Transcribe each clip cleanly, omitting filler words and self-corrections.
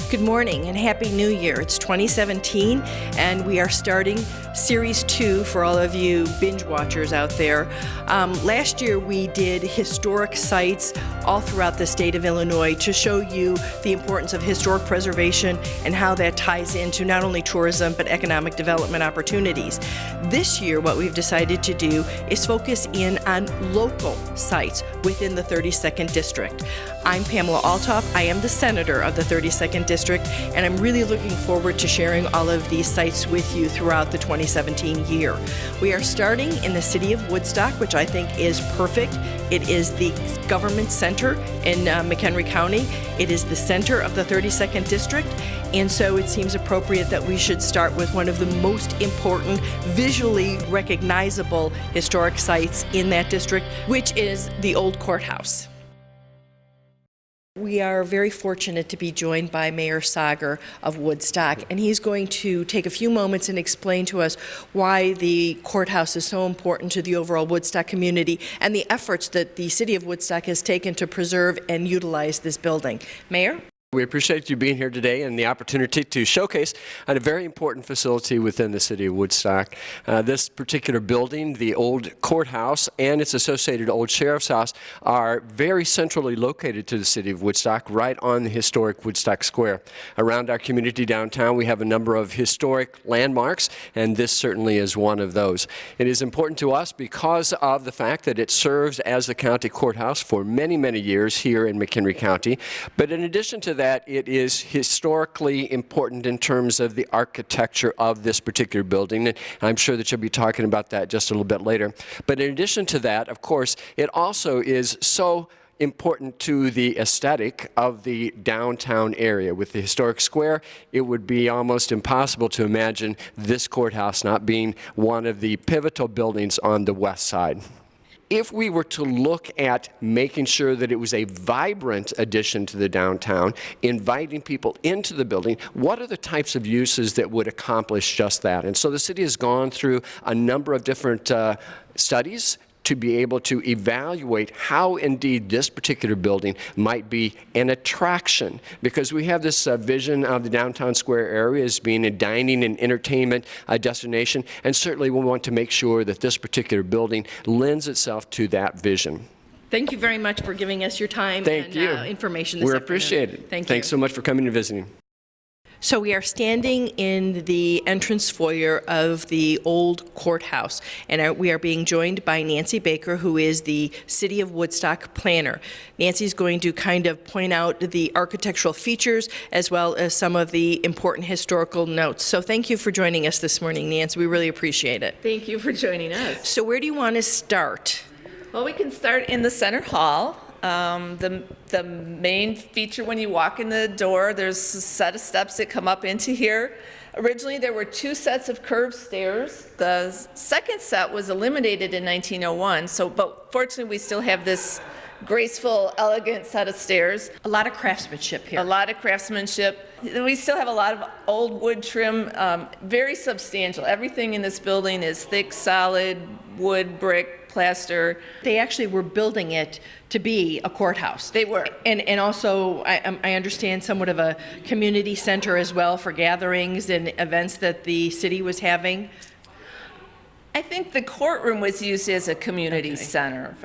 Good morning and Happy New Year. It's 2017 and we are starting Series 2 for all of you binge watchers out there. Last year we did historic sites all throughout the state of Illinois to show you the importance of historic preservation and how that ties into not only tourism but economic development opportunities. This year what we've decided to do is focus in on local sites within the 32nd District. I'm Pamela Althoff. I am the Senator of the 32nd District, and I'm really looking forward to sharing all of these sites with you throughout the 2017 year. We are starting in the city of Woodstock, which I think is perfect. It is the government center in McHenry County. It is the center of the 32nd District, and so it seems appropriate that we should start with one of the most important, visually recognizable historic sites in that district, which is the old courthouse. We are very fortunate to be joined by Mayor Sager of Woodstock, and he's going to take a few moments and explain to us why the courthouse is so important to the overall Woodstock community and the efforts that the city of Woodstock has taken to preserve and utilize this building. Mayor? We appreciate you being here today and the opportunity to showcase a very important facility within the city of Woodstock. This particular building, the old courthouse and its associated old sheriff's house, are very centrally located to the city of Woodstock, right on the historic Woodstock Square. Around our community downtown, we have a number of historic landmarks, and this certainly is one of those. It is important to us because of the fact that it serves as the county courthouse for many, many years here in McHenry County. But in addition to that, it is historically important in terms of the architecture of this particular building, and I'm sure that you'll be talking about that just a little bit later. But in addition to that, of course, it also is so important to the aesthetic of the downtown area. With the historic square, it would be almost impossible to imagine this courthouse not being one of the pivotal buildings on the west side. If we were to look at making sure that it was a vibrant addition to the downtown, inviting people into the building, what are the types of uses that would accomplish just that? And so the city has gone through a number of different studies to be able to evaluate how indeed this particular building might be an attraction, because we have this vision of the downtown square area as being a dining and entertainment destination, and certainly we want to make sure that this particular building lends itself to that vision. Thank you very much for giving us your time and information this We afternoon. appreciate it. Thank you. Thanks so much for coming and visiting. So we are standing in the entrance foyer of the old courthouse, and we are being joined by Nancy Baker, who is the City of Woodstock planner. Nancy's going to kind of point out the architectural features as well as some of the important historical notes. So thank you for joining us this morning, Nancy. We really appreciate it. Thank you for joining us. So where do you want to start? Well, we can start in the center hall. The main feature when you walk in the door, there's a set of steps that come up into here. Originally, there were two sets of curved stairs. The second set was eliminated in 1901, but fortunately, we still have this graceful, elegant set of stairs. A lot of craftsmanship here. A lot of craftsmanship. We still have a lot of old wood trim, very substantial. Everything in this building is thick, solid wood, brick, plaster. They actually were building it to be a courthouse. They were. And also, I understand somewhat of a community center as well for gatherings and events that the city was having. I think the courtroom was used as a community center.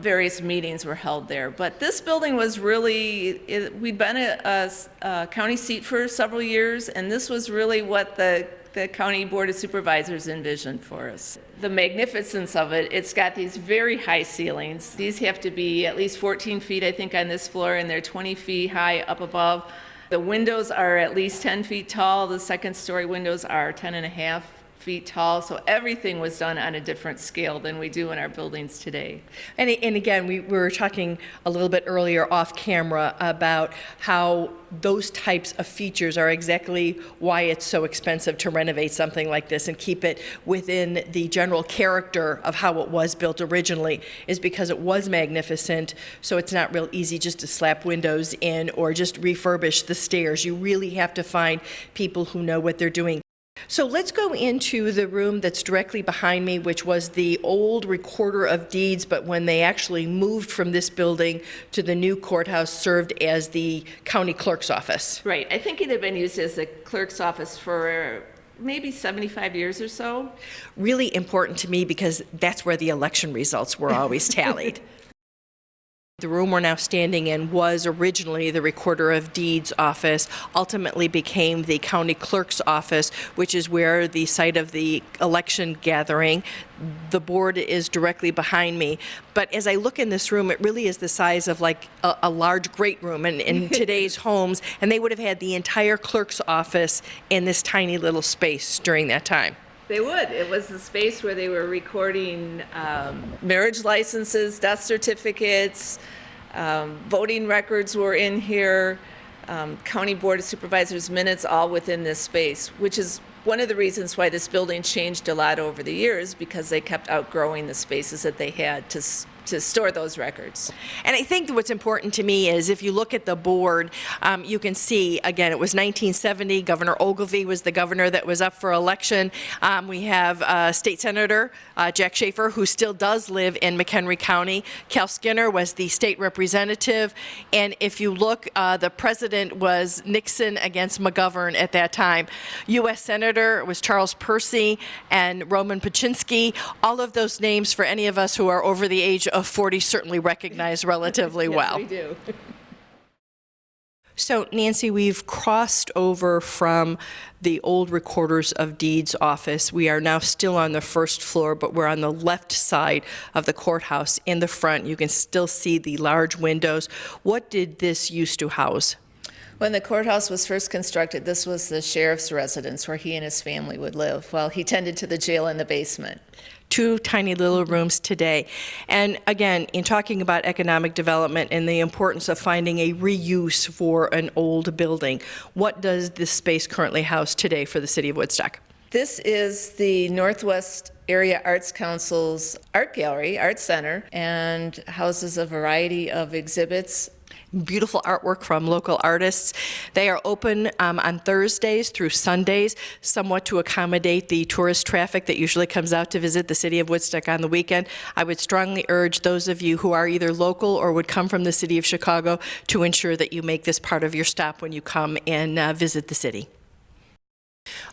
Various meetings were held there. But this building was really, we'd been a county seat for several years, and this was really what the County Board of Supervisors envisioned for us. The magnificence of it, it's got these very high ceilings. These have to be at least 14 feet, I think, on this floor, and they're 20 feet high up above. The windows are at least 10 feet tall. The second story windows are 10.5 feet tall, so everything was done on a different scale than we do in our buildings today. And again, we were talking a little bit earlier off camera about how those types of features are exactly why it's so expensive to renovate something like this and keep it within the general character of how it was built originally, is because it was magnificent, so it's not real easy just to slap windows in or just refurbish the stairs. You really have to find people who know what they're doing. So let's go into the room that's directly behind me, which was the old Recorder of Deeds, but when they actually moved from this building to the new courthouse, served as the county clerk's office. Right. I think it had been used as the clerk's office for maybe 75 years or so. Really important to me because that's where the election results were always tallied. The room we're now standing in was originally the Recorder of Deeds office, ultimately became the county clerk's office, which is where the site of the election gathering. The board is directly behind me. But as I look in this room, it really is the size of like a large great room in today's homes, and they would have had the entire clerk's office in this tiny little space during that time. They would. It was the space where they were recording marriage licenses, death certificates, voting records were in here, County Board of Supervisors minutes, all within this space, which is one of the reasons why this building changed a lot over the years, because they kept outgrowing the spaces that they had to store those records. And I think that what's important to me is if you look at the board, you can see, again, it was 1970. Governor Ogilvie was the governor that was up for election. We have State Senator Jack Schaefer, who still does live in McHenry County. Cal Skinner was the state representative. And if you look, the president was Nixon against McGovern at that time. U.S. Senator was Charles Percy and Roman Paczynski. All of those names, for any of us who are over the age of 40, certainly recognize relatively well. Yes, we do. So, Nancy, we've crossed over from the old Recorders of Deeds office. We are now still on the first floor, but we're on the left side of the courthouse. In the front, you can still see the large windows. What did this used to house? When the courthouse was first constructed, this was the sheriff's residence where he and his family would live while he tended to the jail in the basement. Two tiny little rooms today. And again, in talking about economic development and the importance of finding a reuse for an old building, what does this space currently house today for the city of Woodstock? This is the Northwest Area Arts Council's art gallery, art center, and houses a variety of exhibits. Beautiful artwork from local artists. They are open on Thursdays through Sundays, somewhat to accommodate the tourist traffic that usually comes out to visit the city of Woodstock on the weekend. I would strongly urge those of you who are either local or would come from the city of Chicago to ensure that you make this part of your stop when you come and visit the city.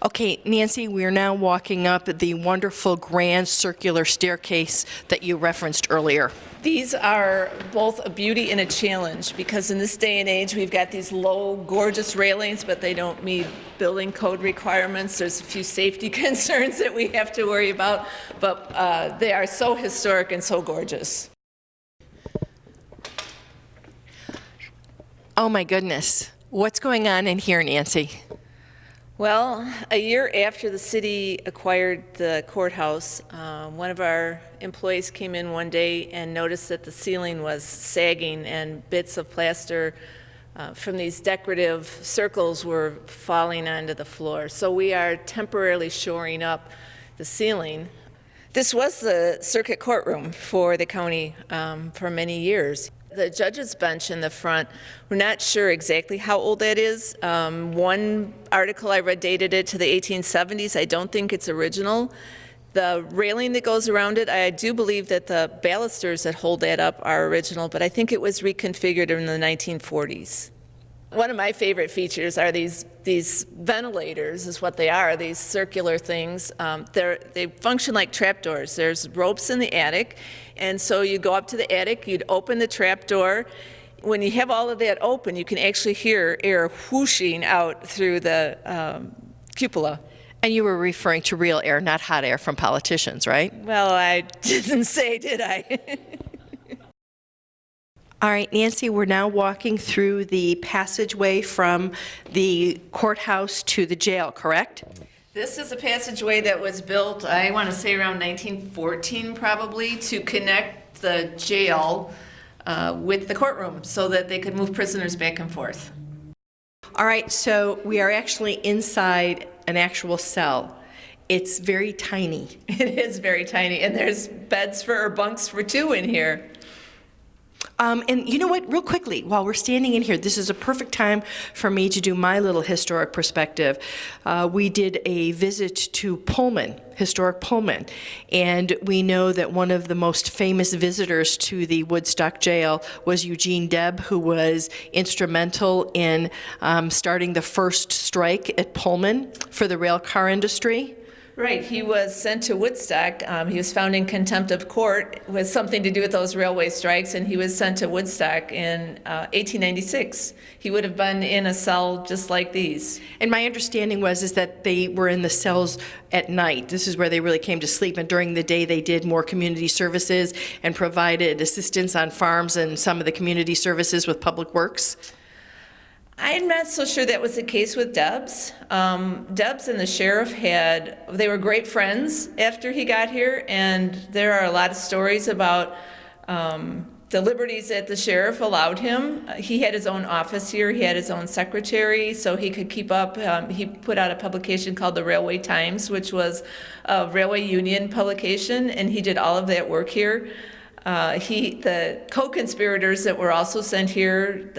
Okay, Nancy, we are now walking up the wonderful grand circular staircase that you referenced earlier. These are both a beauty and a challenge because in this day and age we've got these low, gorgeous railings, but they don't meet building code requirements. There's a few safety concerns that we have to worry about, but they are so historic and so gorgeous. Oh my goodness. What's going on in here, Nancy? Well, a year after the city acquired the courthouse, one of our employees came in one day and noticed that the ceiling was sagging and bits of plaster from these decorative circles were falling onto the floor. So we are temporarily shoring up the ceiling. This was the circuit courtroom for the county for many years. The judge's bench in the front, we're not sure exactly how old that is. One article I read dated it to the 1870s. I don't think it's original. The railing that goes around it, I do believe that the balusters that hold that up are original, but I think it was reconfigured in the 1940s. One of my favorite features are these ventilators, is what they are, these circular things. They function like trapdoors. There's ropes in the attic, and so you go up to the attic, you'd open the trapdoor. When you have all of that open, you can actually hear air whooshing out through the cupola. And you were referring to real air, not hot air from politicians, right? Well, I didn't say, did I? All right, Nancy, we're now walking through the passageway from the courthouse to the jail, correct? This is a passageway that was built, I want to say around 1914 probably, to connect the jail with the courtroom so that they could move prisoners back and forth. All right, so we are actually inside an actual cell. It's very tiny. It is very tiny, and there's beds for, or bunks for two in here. And you know what, real quickly, while we're standing in here, this is a perfect time for me to do my little historic perspective. We did a visit to Pullman, historic Pullman, and we know that one of the most famous visitors to the Woodstock jail was Eugene Debs, who was instrumental in starting the first strike at Pullman for the rail car industry. Right, he was sent to Woodstock. He was found in contempt of court with something to do with those railway strikes, and he was sent to Woodstock in 1896. He would have been in a cell just like these. And my understanding is that they were in the cells at night. This is where they really came to sleep, and during the day they did more community services and provided assistance on farms and some of the community services with public works. I'm not so sure that was the case with Debs. Debs and the sheriff they were great friends after he got here, and there are a lot of stories about the liberties that the sheriff allowed him. He had his own office here, he had his own secretary, so he could keep up. He put out a publication called the Railway Times, which was a railway union publication, and he did all of that work here. The co-conspirators that were also sent here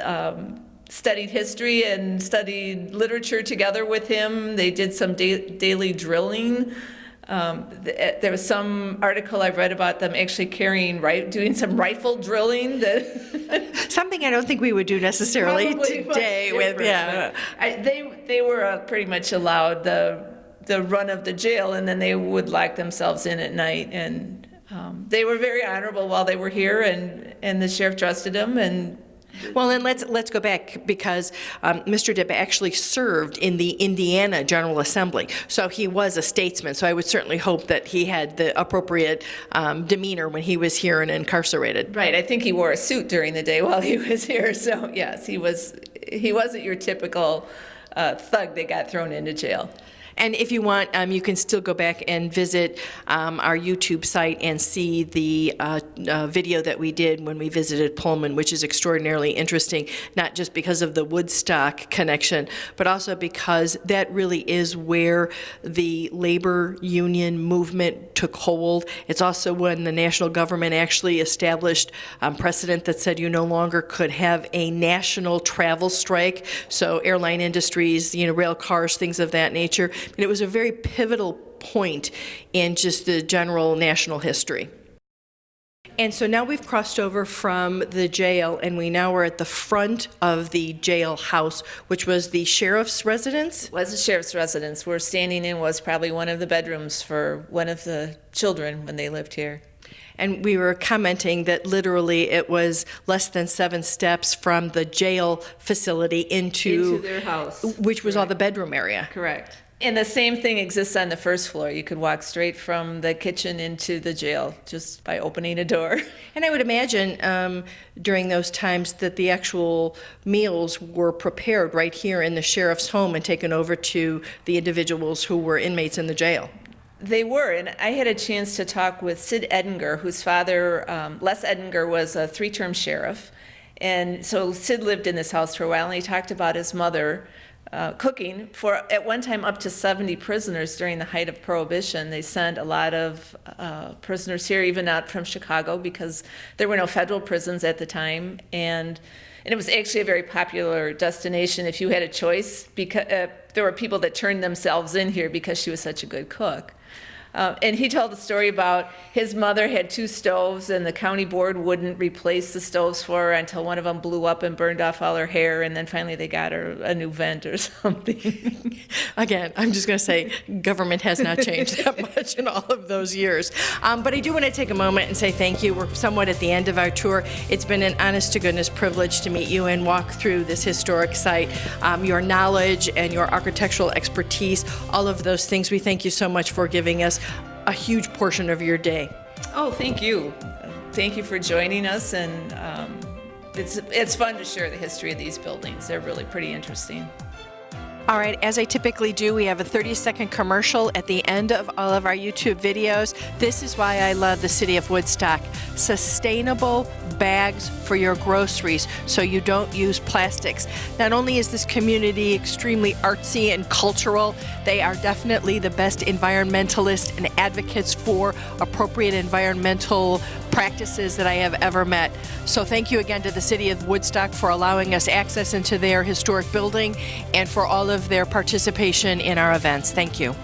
studied history and studied literature together with him. They did some daily drilling. There was some article I've read about them actually doing some rifle drilling. Something I don't think we would do necessarily today with, yeah. They were pretty much allowed the run of the jail, and then they would lock themselves in at night. And they were very honorable while they were here, and the sheriff trusted them. Well, and let's go back, because Mr. Debs actually served in the Indiana General Assembly, so he was a statesman. So I would certainly hope that he had the appropriate demeanor when he was here and incarcerated. Right. I think he wore a suit during the day while he was here. So yes, he wasn't your typical thug that got thrown into jail. And if you want, you can still go back and visit our YouTube site and see the video that we did when we visited Pullman, which is extraordinarily interesting, not just because of the Woodstock connection, but also because that really is where the labor union movement took hold. It's also when the national government actually established precedent that said you no longer could have a national travel strike, so airline industries, rail cars, things of that nature. And it was a very pivotal point in just the general national history. And so now we've crossed over from the jail, and we now are at the front of the jail house, which was the sheriff's residence? It was the sheriff's residence. We're standing in was probably one of the bedrooms for one of the children when they lived here. And we were commenting that literally it was less than 7 steps from the jail facility into their house, which was all the bedroom area. Correct. And the same thing exists on the first floor. You could walk straight from the kitchen into the jail just by opening a door. And I would imagine during those times that the actual meals were prepared right here in the sheriff's home and taken over to the individuals who were inmates in the jail. They were, and I had a chance to talk with Sid Edinger, whose father, Les Edinger, was a 3-term sheriff. And so Sid lived in this house for a while, and he talked about his mother cooking for, at one time, up to 70 prisoners during the height of Prohibition. They sent a lot of prisoners here, even out from Chicago, because there were no federal prisons at the time. And it was actually a very popular destination if you had a choice, because there were people that turned themselves in here because she was such a good cook. And he told a story about his mother had 2 stoves, and the county board wouldn't replace the stoves for her until one of them blew up and burned off all her hair, and then finally they got her a new vent or something. Again, I'm just going to say government has not changed that much in all of those years. But I do want to take a moment and say thank you. We're somewhat at the end of our tour. It's been an honest-to-goodness privilege to meet you and walk through this historic site. Your knowledge and your architectural expertise, all of those things, we thank you so much for giving us a huge portion of your day. Oh, thank you. Thank you for joining us, and it's fun to share the history of these buildings. They're really pretty interesting. All right, as I typically do, we have a 30-second commercial at the end of all of our YouTube videos. This is why I love the city of Woodstock. Sustainable bags for your groceries so you don't use plastics. Not only is this community extremely artsy and cultural, they are definitely the best environmentalists and advocates for appropriate environmental practices that I have ever met. So thank you again to the City of Woodstock for allowing us access into their historic building and for all of their participation in our events. Thank you.